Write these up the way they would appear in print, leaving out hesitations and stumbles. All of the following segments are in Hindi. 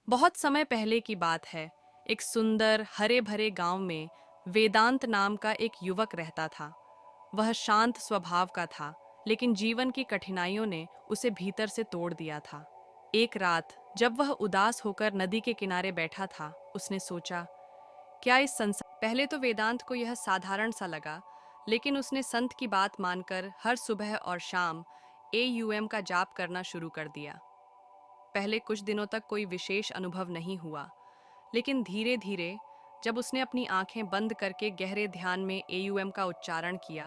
बहुत समय पहले की बात है। एक सुंदर हरे भरे गांव में वेदांत नाम का एक युवक रहता था। वह शांत स्वभाव का था, लेकिन जीवन की कठिनाइयों ने उसे भीतर से तोड़ दिया था। एक रात जब वह उदास होकर नदी के किनारे बैठा था, उसने सोचा, क्या इस संसार। पहले तो वेदांत को यह साधारण सा लगा, लेकिन उसने संत की बात मानकर हर सुबह और शाम एयूएम का जाप करना शुरू कर दिया। पहले कुछ दिनों तक कोई विशेष अनुभव नहीं हुआ, लेकिन धीरे धीरे जब उसने अपनी आंखें बंद करके गहरे ध्यान में एयूएम का उच्चारण किया,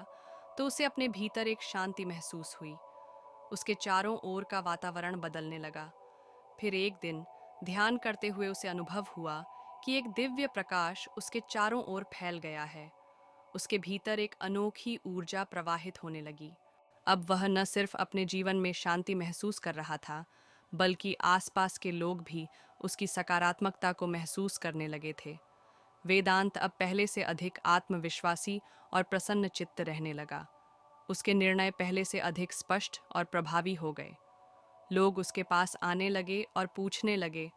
तो उसे अपने भीतर एक शांति महसूस हुई। उसके चारों ओर का वातावरण बदलने लगा। फिर एक दिन ध्यान करते हुए उसे अनुभव हुआ कि एक दिव्य प्रकाश उसके चारों ओर फैल गया है। उसके भीतर एक अनोखी ऊर्जा प्रवाहित होने लगी। अब वह न सिर्फ अपने जीवन में शांति महसूस कर रहा था, बल्कि आसपास के लोग भी उसकी सकारात्मकता को महसूस करने लगे थे। वेदांत अब पहले से अधिक आत्मविश्वासी और प्रसन्न चित्त रहने लगा। उसके निर्णय पहले से अधिक स्पष्ट और प्रभावी हो गए। लोग उसके पास आने लगे और पूछने लगे,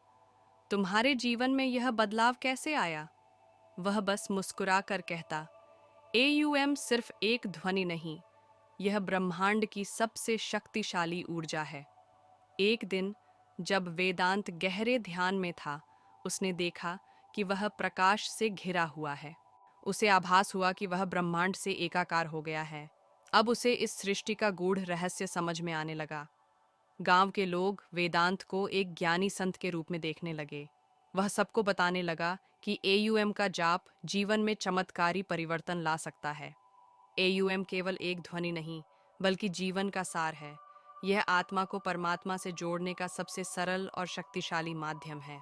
तुम्हारे जीवन में यह बदलाव कैसे आया? वह बस मुस्कुरा कर कहता, एयूएम सिर्फ एक ध्वनि नहीं, यह ब्रह्मांड की सबसे शक्तिशाली ऊर्जा है। एक दिन जब वेदांत गहरे ध्यान में था, उसने देखा कि वह प्रकाश से घिरा हुआ है। उसे आभास हुआ कि वह ब्रह्मांड से एकाकार हो गया है। अब उसे इस सृष्टि का गूढ़ रहस्य समझ में आने लगा। गांव के लोग वेदांत को एक ज्ञानी संत के रूप में देखने लगे। वह सबको बताने लगा कि एयूएम का जाप जीवन में चमत्कारी परिवर्तन ला सकता है। एयूएम केवल एक ध्वनि नहीं, बल्कि जीवन का सार है। यह आत्मा को परमात्मा से जोड़ने का सबसे सरल और शक्तिशाली माध्यम है।